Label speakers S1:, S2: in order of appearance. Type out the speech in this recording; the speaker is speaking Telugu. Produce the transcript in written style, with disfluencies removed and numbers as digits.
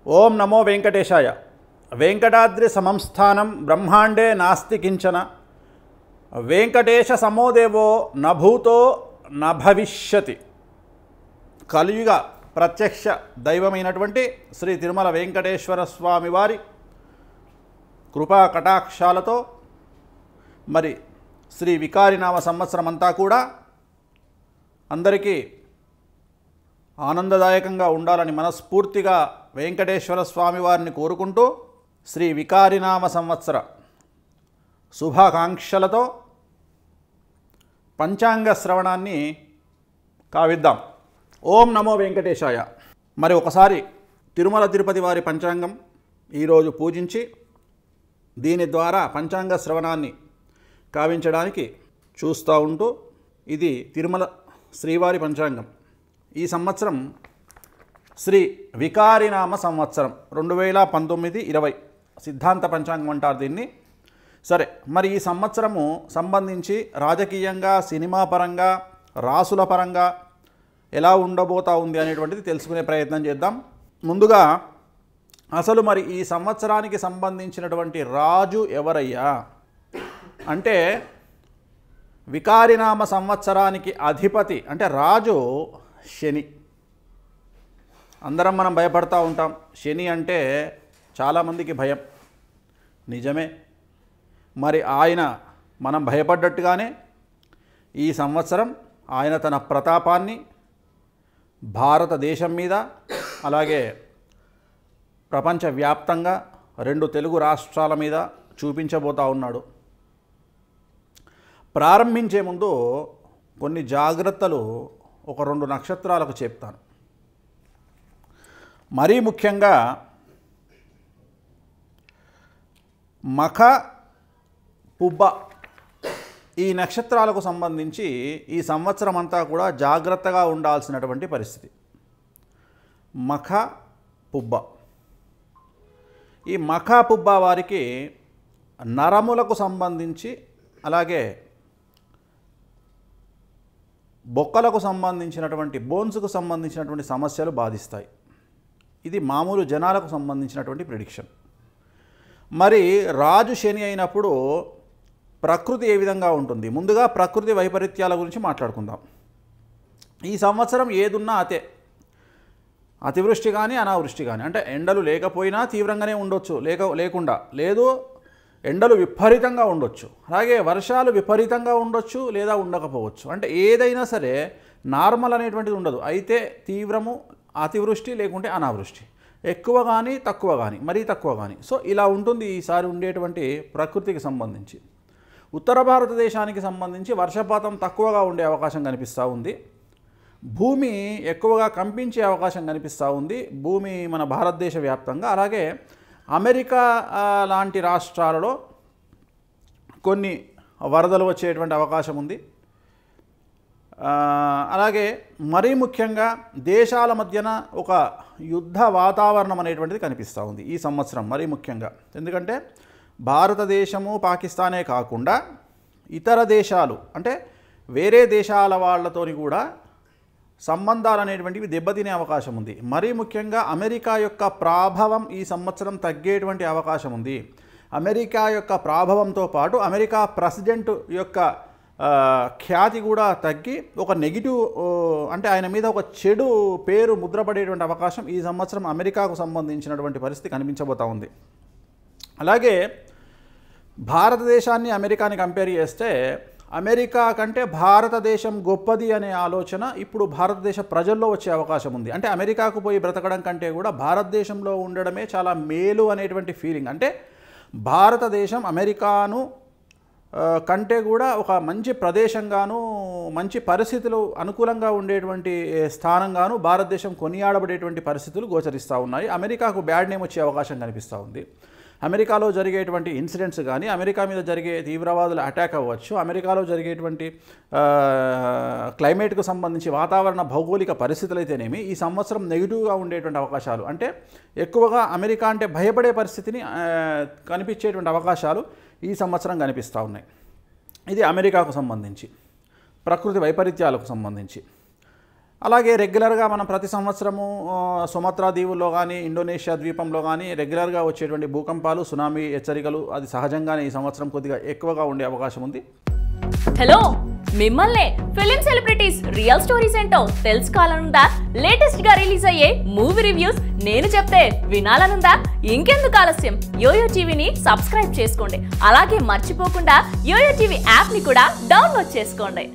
S1: ఓం నమో వెంకటేశాయ. వెంకటాద్రి సమం స్థానం బ్రహ్మాండే నాస్తి కించన. వెంకటేశ సమోదేవో నభూతో నభవిష్యతి. కలియుగ ప్రత్యక్ష దైవమైనటువంటి శ్రీ తిరుమల వెంకటేశ్వర స్వామి వారి కృపా కటాక్షాలతో మరి శ్రీ వికారినామ సంవత్సరం అంతా కూడా అందరికీ ఆనందదాయకంగా ఉండాలని మనస్ఫూర్తిగా వెంకటేశ్వర స్వామి వారిని కోరుకుంటూ శ్రీ వికారినామ సంవత్సర శుభాకాంక్షలతో పంచాంగ శ్రవణాన్ని కావిద్దాం. ఓం నమో వెంకటేశాయ. మరి ఒకసారి తిరుమల తిరుపతి వారి పంచాంగం ఈరోజు పూజించి దీని ద్వారా పంచాంగ శ్రవణాన్ని కావించడానికి చూస్తూ ఉంటూ, ఇది తిరుమల శ్రీవారి పంచాంగం. ఈ సంవత్సరం శ్రీ వికారినామ సంవత్సరం 2019-20 సిద్ధాంత పంచాంగం అంటారు దీన్ని. సరే, మరి ఈ సంవత్సరము సంబంధించి రాజకీయంగా, సినిమా పరంగా, రాసుల పరంగా ఎలా ఉండబోతా ఉంది అనేటువంటిది తెలుసుకునే ప్రయత్నం చేద్దాం. ముందుగా అసలు మరి ఈ సంవత్సరానికి సంబంధించినటువంటి రాజు ఎవరయ్యా అంటే, వికారినామ సంవత్సరానికి అధిపతి అంటే రాజు శని. అందరం మనం భయపడతా ఉంటాం. శని అంటే చాలామందికి భయం, నిజమే. మరి ఆయన మనం భయపడ్డట్టుగానే ఈ సంవత్సరం ఆయన తన ప్రతాపాన్ని భారతదేశం మీద, అలాగే ప్రపంచవ్యాప్తంగా 2 తెలుగు రాష్ట్రాల మీద చూపించబోతా ఉన్నాడు. ప్రారంభించే ముందు కొన్ని జాగ్రత్తలు ఒక 2 నక్షత్రాలకు చెప్తాను. మరీ ముఖ్యంగా మఖ, పుబ్బ ఈ నక్షత్రాలకు సంబంధించి ఈ సంవత్సరం అంతా కూడా జాగ్రత్తగా ఉండాల్సినటువంటి పరిస్థితి. మఖ, పుబ్బ. ఈ మఖ, పుబ్బ వారికి నరములకు సంబంధించి, అలాగే బొక్కలకు సంబంధించినటువంటి, బోన్స్కు సంబంధించినటువంటి సమస్యలు బాధిస్తాయి. ఇది మామూలు జనాలకు సంబంధించినటువంటి ప్రిడిక్షన్. మరి రాజు శని అయినప్పుడు ప్రకృతి ఏ విధంగా ఉంటుంది? ముందుగా ప్రకృతి వైపరీత్యాల గురించి మాట్లాడుకుందాం. ఈ సంవత్సరం ఏదున్నా అతివృష్టి కానీ అనావృష్టి కానీ, అంటే ఎండలు లేకపోయినా తీవ్రంగానే ఉండొచ్చు, లేకుండా లేదు, ఎండలు విపరీతంగా ఉండొచ్చు, అలాగే వర్షాలు విపరీతంగా ఉండొచ్చు, లేదా ఉండకపోవచ్చు. అంటే ఏదైనా సరే నార్మల్ అనేటువంటిది ఉండదు. అయితే తీవ్రము, అతివృష్టి లేకుంటే అనావృష్టి, ఎక్కువ కానీ తక్కువ కానీ, మరీ తక్కువ కానీ. సో ఇలా ఉంటుంది ఈసారి ఉండేటువంటి ప్రకృతికి సంబంధించి. ఉత్తర భారతదేశానికి సంబంధించి వర్షపాతం తక్కువగా ఉండే అవకాశం కనిపిస్తూ ఉంది. భూమి ఎక్కువగా కంపించే అవకాశం కనిపిస్తూ ఉంది, భూమి మన భారతదేశ వ్యాప్తంగా. అలాగే అమెరికా లాంటి రాష్ట్రాలలో కొన్ని వరదలు వచ్చేటువంటి అవకాశం ఉంది. అలాగే మరీ ముఖ్యంగా దేశాల మధ్యన ఒక యుద్ధ వాతావరణం అనేటువంటిది కనిపిస్తూ ఉంది ఈ సంవత్సరం మరీ ముఖ్యంగా. ఎందుకంటే భారతదేశము, పాకిస్తానే కాకుండా ఇతర దేశాలు, అంటే వేరే దేశాల వాళ్ళతోని కూడా సంబంధాలు అనేటువంటివి దెబ్బతినే అవకాశం ఉంది. మరీ ముఖ్యంగా అమెరికా యొక్క ప్రభావం ఈ సంవత్సరం తగ్గేటువంటి అవకాశం ఉంది. అమెరికా యొక్క ప్రభావంతో పాటు అమెరికా ప్రెసిడెంట్ యొక్క ఖ్యాతి కూడా తగ్గి ఒక నెగిటివ్, అంటే ఆయన మీద ఒక చెడు పేరు ముద్రపడేటువంటి అవకాశం ఈ సంవత్సరం అమెరికాకు సంబంధించినటువంటి పరిస్థితి కనిపించబోతూ ఉంది. అలాగే భారతదేశాన్ని అమెరికాని కంపేర్ చేస్తే అమెరికా కంటే భారతదేశం గొప్పది అనే ఆలోచన ఇప్పుడు భారతదేశ ప్రజల్లో వచ్చే అవకాశం ఉంది. అంటే అమెరికాకు పోయి బ్రతకడం కంటే కూడా భారతదేశంలో ఉండడమే చాలా మేలు అనేటువంటి ఫీలింగ్. అంటే భారతదేశం అమెరికాను కంటే కూడా ఒక మంచి ప్రదేశంగాను, మంచి పరిస్థితులు అనుకూలంగా ఉండేటువంటి స్థానంగాను భారతదేశం కొనియాడబడేటువంటి పరిస్థితులు గోచరిస్తూ ఉన్నాయి. అమెరికాకు బ్యాడ్ నేమ్ వచ్చే అవకాశం కనిపిస్తూ ఉంది. అమెరికాలో జరిగేటువంటి ఇన్సిడెంట్స్ కానీ, అమెరికా మీద జరిగే తీవ్రవాదుల అటాక్ అవ్వచ్చు, అమెరికాలో జరిగేటువంటి క్లైమేట్కు సంబంధించి వాతావరణ భౌగోళిక పరిస్థితులు అయితేనేమి ఈ సంవత్సరం నెగిటివ్గా ఉండేటువంటి అవకాశాలు, అంటే ఎక్కువగా అమెరికా అంటే భయపడే పరిస్థితిని కనిపించేటువంటి అవకాశాలు ఈ సంవత్సరం కనిపిస్తూ ఉన్నాయి. ఇది అమెరికాకు సంబంధించి, ప్రకృతి వైపరీత్యాలకు సంబంధించి. అలాగే రెగ్యులర్గా మనం ప్రతి సంవత్సరము సుమత్రా దీవుల్లో కానీ ఇండోనేషియా ద్వీపంలో కానీ రెగ్యులర్గా వచ్చేటువంటి భూకంపాలు సునామీ హెచ్చరికలు అది సహజంగానే ఈ సంవత్సరం కొద్దిగా ఎక్కువగా ఉండే అవకాశం ఉంది.
S2: హలో, మిమ్మల్ని ఫిలిం సెలబ్రిటీస్ రియల్ స్టోరీస్ ఏంటో తెలుసుకోవాలనుందా? లేటెస్ట్ గా రిలీజ్ అయ్యే మూవీ రివ్యూస్ నేను చెప్తే వినాలనుందా? ఇంకెందుకు ఆలస్యం, యోయో టీవీని సబ్స్క్రైబ్ చేసుకోండి. అలాగే మర్చిపోకుండా యోయో టీవీ యాప్ ని కూడా డౌన్లోడ్ చేసుకోండి.